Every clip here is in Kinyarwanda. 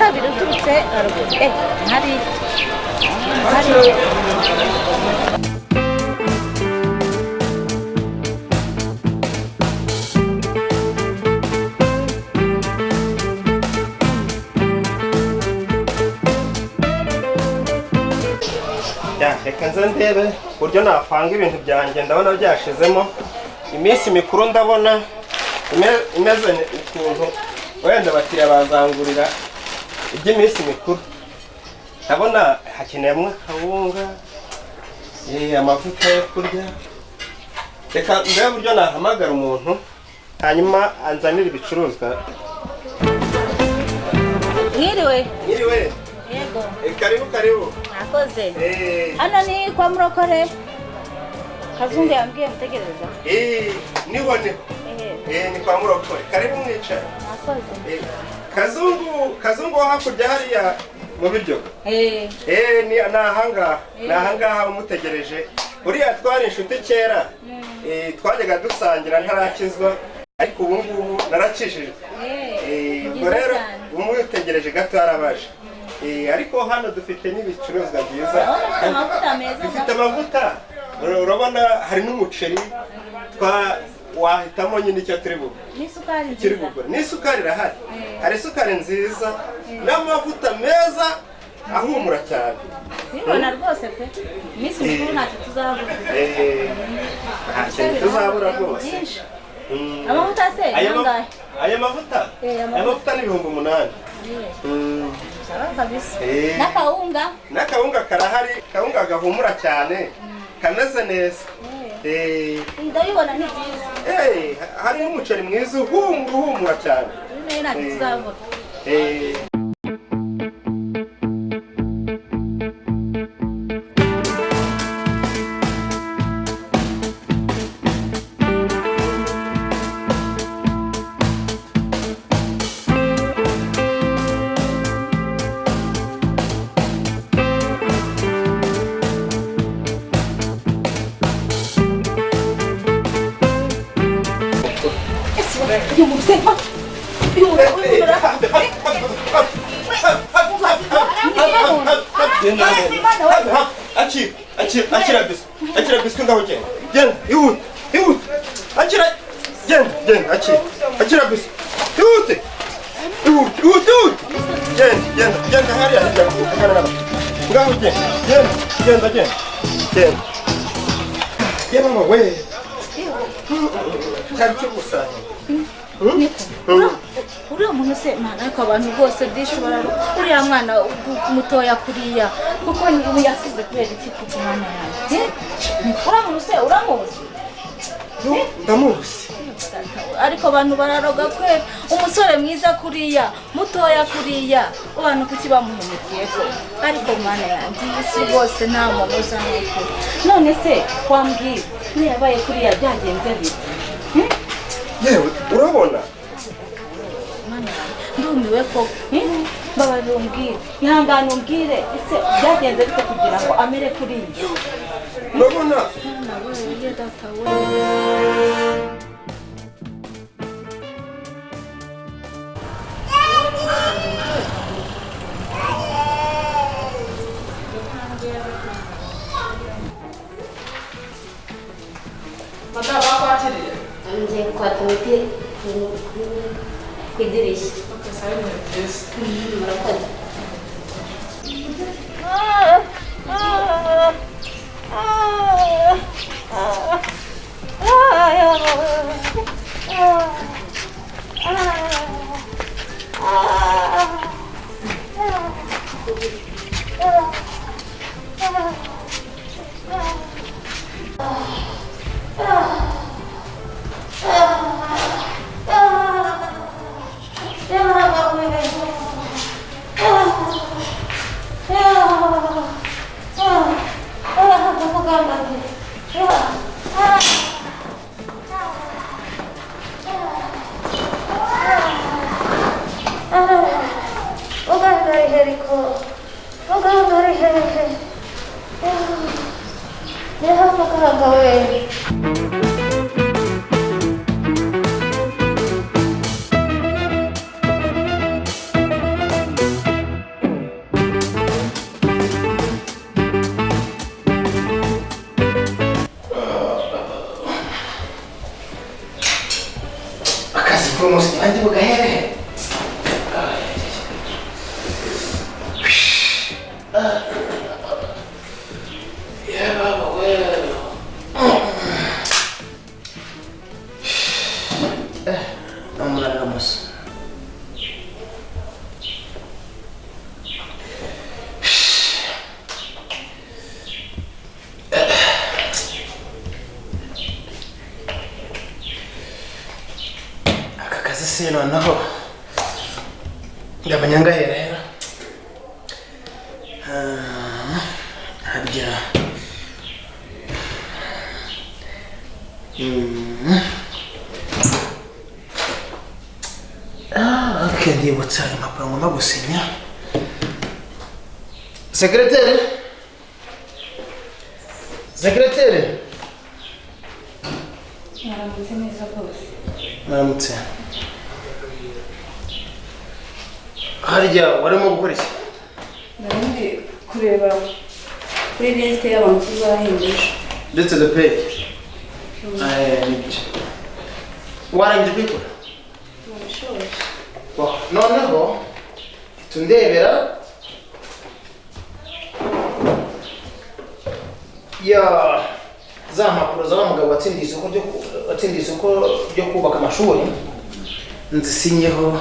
kabiri uturutse haruguru hari reka nze ndebe uburyo napanga ibintu byanjye. Ndabona byashizemo iminsi mikuru, ndabona imeze ukuntu wenda abakiriya bazangurira iby'iminsi mikuru. Ndabona hakeneyemo akawunga, amavuta yo kurya. Reka ndebe uburyo nahamagara umuntu hanyuma anzanira ibicuruzwa. Mwiriwe. Mwiriwe. Yego. Karibu. Nakoze. Hano ni kwa Murokore. Kazungu yambwiye mutegereza. Nibone. Ni kwa Murokore. Karibu mwicara. Nakoze. Kazungu hakurya hariya mu biryo. Ni nahanga umutegereje. Uriya twari inshuti kera. Twajyaga dusangira ntarakizwa. Ariko ubu ngubu narakishije. Ubwo rero umutegereje gato harabaje. Ariko hano dufite n'ibicuruzwa byiza. Dufite amavuta. Urabona hari n'umuceri wahitamo nyine icyo turi bugure. N'isukari irahari. Hari isukari nziza n'amavuta meza ahumura cyane. Nibona rwose pe. Iminsi mikuru ntacyo tuzabura. Tuzabura rwose. Amavuta se nangahe? Aya mavuta ni 8,000. Kabisa. N'akawunga karahari, kawunga gahumura cyane, kameze neza. Ndabibona ni byiza. Hari n'umuceri mwiza uhumura cyane. Nene ntacyo tuzabura. Akira biswi ngaho genda. Genda, ihute. Akira biswi. Ihute. Genda hariya hirya. Ngaho genda. Genda mama we. Cyari cy'ubusa. Uriya muntu se mwana ariko abantu bose byishobora uriya mwana mutoya kuriya kuko ubu yasize kubera iki ku mwana yanjye. Uriya muntu se uramuzi? Ndamuzi. Ariko abantu bararoga kwera umusore mwiza kuriya mutoya kuriya abantu kuki bamuhemukiye ko ariko mwana yanjye isi bose nta muntu uza nuko none se kwambwira niyabaye kuriya byagenze bite? Yewe urabona ndumiwe ko mbabarira umbwire ihangane umbwire ese byagenze bite kugira ngo amere kuriya? urabona nawe data we. Nje kwa tuti kuidirisha. Murakoze. noneho ngabanya ngahera harya okay, ndibutsa impapuro ngomba gusinya. Secrétaire, Mwaramutse neza rwose. Mwaramutse. Harya warimo gukora iki? Ndi kureba kuri liste y'abantu bahinduye. Ndetse the page. Warangije kwikora? Nabishoboye. Noneho tundebera ya za mpapuro za mugabo watsindiye isoko ryo kubaka amashuri nzisinyeho.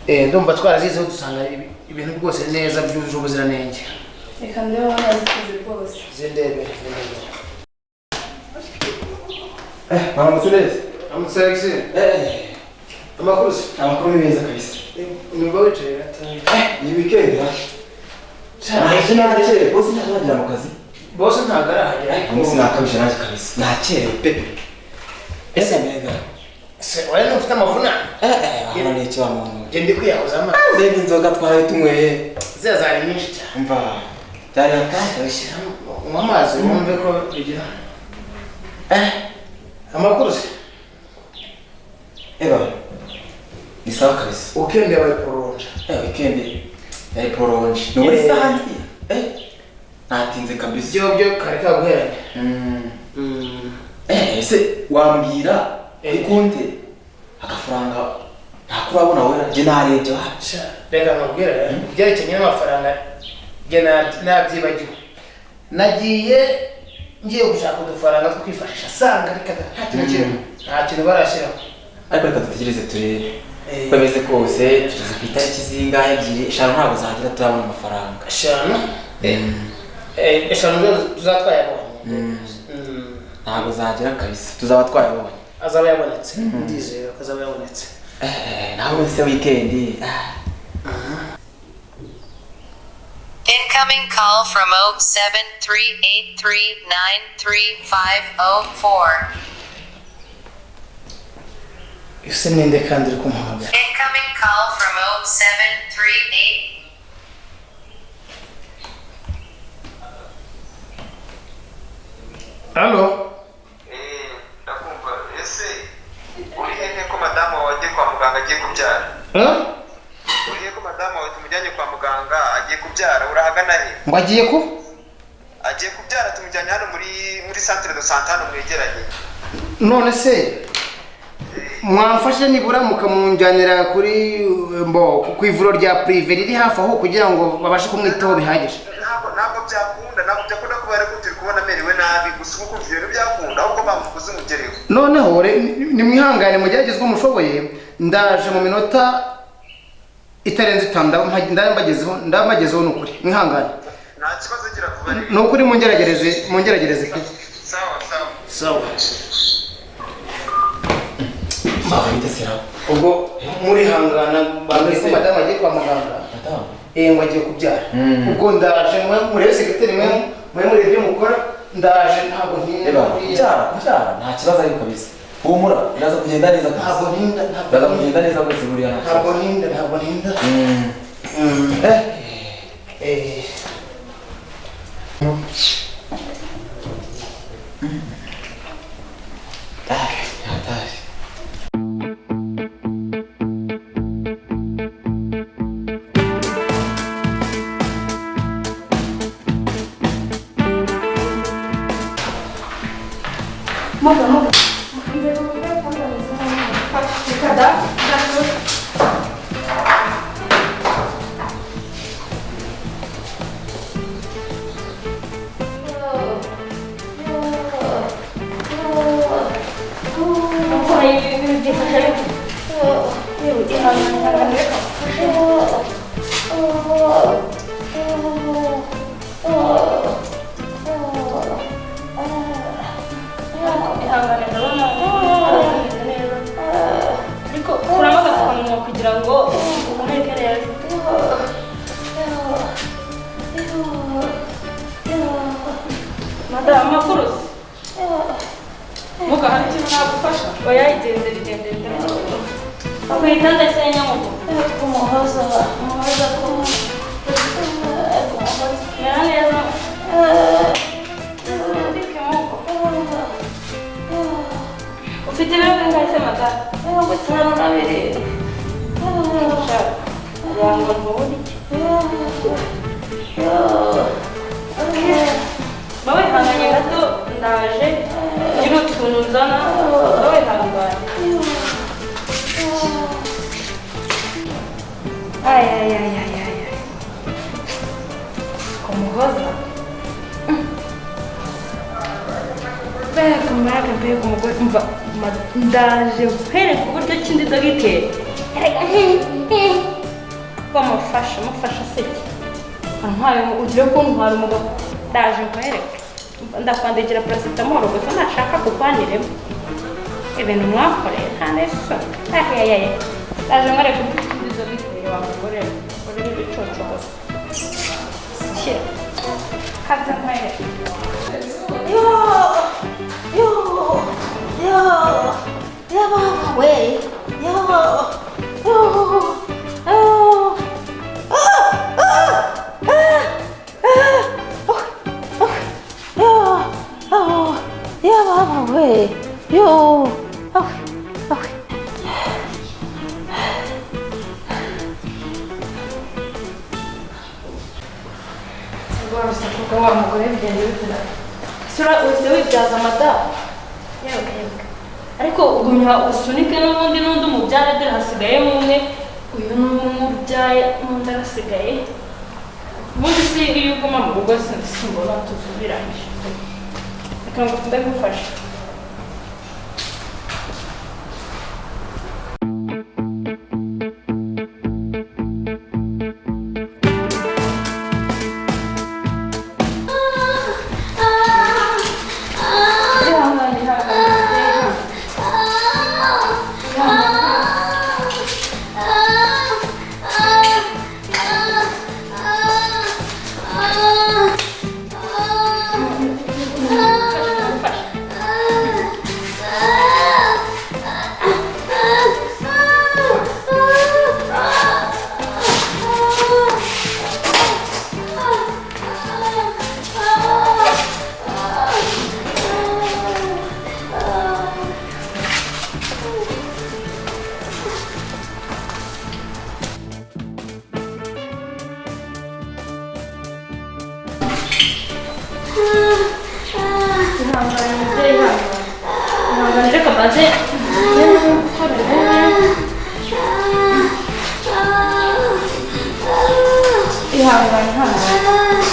Ndumva twarazizeho dusanga ibintu rwose neza byujuje ubuziranenge. Reka ndebe wanazikoze rwose. Zindebe. Mwaramutse neza. Mwaramutse Alexis. Amakuru ni meza kabisa. Nimba wicaye Iyi weekend naje nakere, bose ntazagira mu kazi. Bose ntago arahagera. Umunsi nakabije naje kabisa. Nakere pepe. Ese mega. Se wale ufite amavuna? Hano ni iki wa muntu? Gende kwiyahuza ama. Mbega inzoga twari tunyweye. Zazari nyinshi cyane. Umva. Byari akandi Ushyira mu amazi wumve ko bigira. Amakuru se? Eba. Ni sawa kabisa. Weekend yabaye prolonge. Weekend yabaye prolonge. Ni muri sahanzi. Natinze kabisa. Byo kare kaguheranye. Ese wambwira ikunte agafaranga ntakurabona wera je narebye wacha. Reka nkubwire byerekenye n'amafaranga je nabyibagiwe. Nagiye ngiye gushaka udufaranga two kwifashisha sanga reka nta kintu barashyiraho. Ariko reka dutegereze turebe. Bameze kose tuzi ku itariki zingahe ebyiri eshanu ntabwo zagira turabona amafaranga. Eshanu tuzatwayabonye. Ntabwo zagira kabisa tuzaba twayabonye. Azaba yabonetse. Ndizera ko azaba yabonetse. Ntabwo se weekend. Incoming call from 07383933504. Ese ninde kandi uri kumuhamagara? Incoming call from 0738. Allo? Ndakumva. Ese uri hehe ko madamu wawe agiye kwa muganga agiye kubyara? Uri hehe ko madamu wawe tumujyanye kwa muganga agiye kubyara? Urahagana he? Ngo agiye ku? Agiye kubyara tumujyanye hano muri centre de santé hano mwegeranye. None se mwamfashe nibura mukamunjyanira kuri Mbogo ku ivuro rya privé riri hafi aho kugira ngo babashe kumwitaho bihagije. Ntabwo byakunda kuba ari turi kubona amerewe nabi gusa uko ivyo byakunda ahubwo bamukuze umugereho. Noneho nimwihangane mugerageze uko mushoboye ndaje mu minota itarenze 5 ndambagezeho nukuri mwihangane. Nta kibazo gira vuba. Nukuri mungeragereze pe. Sawa. Ubwo muri hangana bamwe ko madama agiye kwa muganga. Ngo agiye kubyara. Ubwo ndaje muri secretary mwe muri ibyo mukora ndaje ntabwo ntinda. Kubyara nta kibazo ariko kabisa. Humura ndaza kugenda neza kabisa. Ntabwo ntinda. Ndaza kugenda neza rwose buriya nta. Ntabwo ntinda. Mbogo. Kada. Ariko kugira ngo umureke rero. Madame makuru. Muga hari ikintu nagufasha? Oya igendere. Akwita ndasenya mugo. Kumuhoza ko. Neza. Ufite ibiro bingahe se madame? 52. Yango mboni. Bawe hanganye gato ndaje gira utuntu nzana bawe hanganye. Ay. Kumuhoza. Mbega umugore umva ndaje kwereka uburyo kindi dogiteri. Mufasha seki. Antwaye ugire ko ntwara umugabo. Ndaje nkwereke. Ndakwandikira paracetamol gusa ntashaka kukwaniremo. Ibintu mwakoreye nta nesa. Ndaje nkwereke uburyo kindi dogiteri wa mugore. Uri ibicoco gusa. Shyira. Kaza nkwereke. Yo, mama, wait. Wa mugore bigenda bitira. Sura wese wibyaza amata. Yewe. Ariko ugumya usunike n'ubundi umubyara dore hasigaye umwe. Uyu n'umubyaye n'undi arasigaye. Ubundi si iyo uguma mu rugo simbona tuzubirangije. Reka ngo ndagufasha.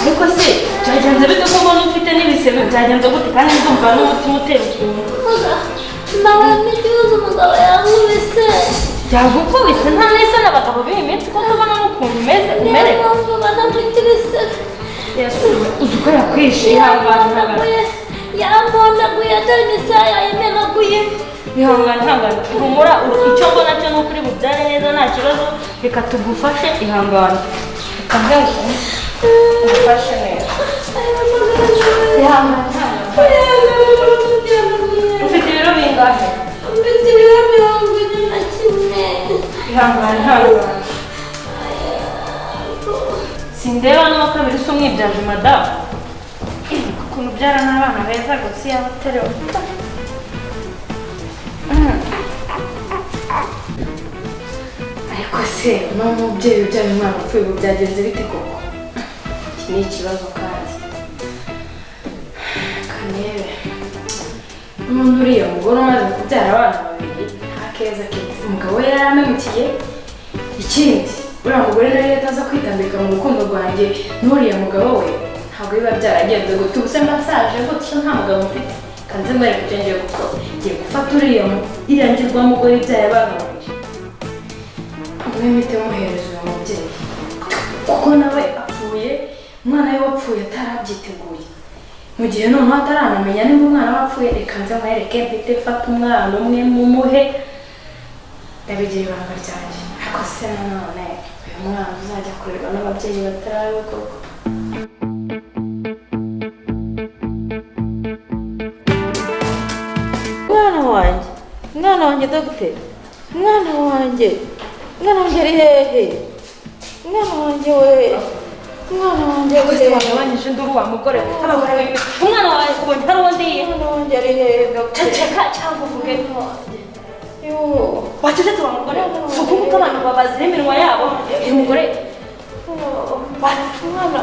Ariko se byagenze bite ko mbona ufite n'ibisebe byagenze gute kandi ndumva n'umutima utera ukuntu? Nawe n'ikibazo umugabo yankubise. Yagukubise nta neza n'abagabo b'iyi minsi ko tubona n'ukuntu umerewe. Mpamvu banafite ibisebe. Uzi uko yakwishe yarampondaguye atari imisaya yayimenaguye. Ihangane humura icyo mbona cyo n'ukuri bubyare neza nta kibazo reka tugufashe ihangane. Ufashe neza. Ufite ibiro bingahe? Mfite ibiro 41. Ihangane. Sindeba n'uwa kabiri se umwibyaje madamu. Ukuntu ubyara n'abana beza gusa iyo abaterewe. Ariko se n'umubyeyi ubyara umwana upfuye ubu byagenze bite koko? Iki ni ikibazo kandi. Kanebe. Umuntu uriya mugore umaze kubyara abana babiri nta keza keza. Umugabo we yaramemukiye. Ikindi uriya mugore nawe yataza kwitambika mu rukundo rwanjye n'uriya mugabo we ntabwo biba byaragenze gutya ubuse mbasaje gutya nta mugabo mfite. Kanze mbere ibyo ngiye gukora. Ngiye gufata uriya irangirwamugore ibyaye abana babiri. Mwemite muhereza uwo mubyeyi kuko nawe apfuye umwana we wapfuye atarabyiteguye mu gihe noneho ataranamenya niba umwana wapfuye reka nze mwereke mfite fata umwana umwe mumuhe ndabigira ibanga ryanjye ariko se nanone uyu mwana uzajya kurerwa n'ababyeyi batarabe koko. Mwana wanjye dogiteri, mwana wanjye ari hehe? Mwana wanjye we, mwana wanjye we. Kwese wagabanyije induru wa mugore, abagore wewe. Umwana wanjye ubonye hari undi? Mwana wanjye ari hehe dogiteri? Ceceka cyangwa uvuge ntonde. Yo, wacecetse wa mugore. Vuga uko abantu babazira iminwa yabo. Uyu mugore. Mwana.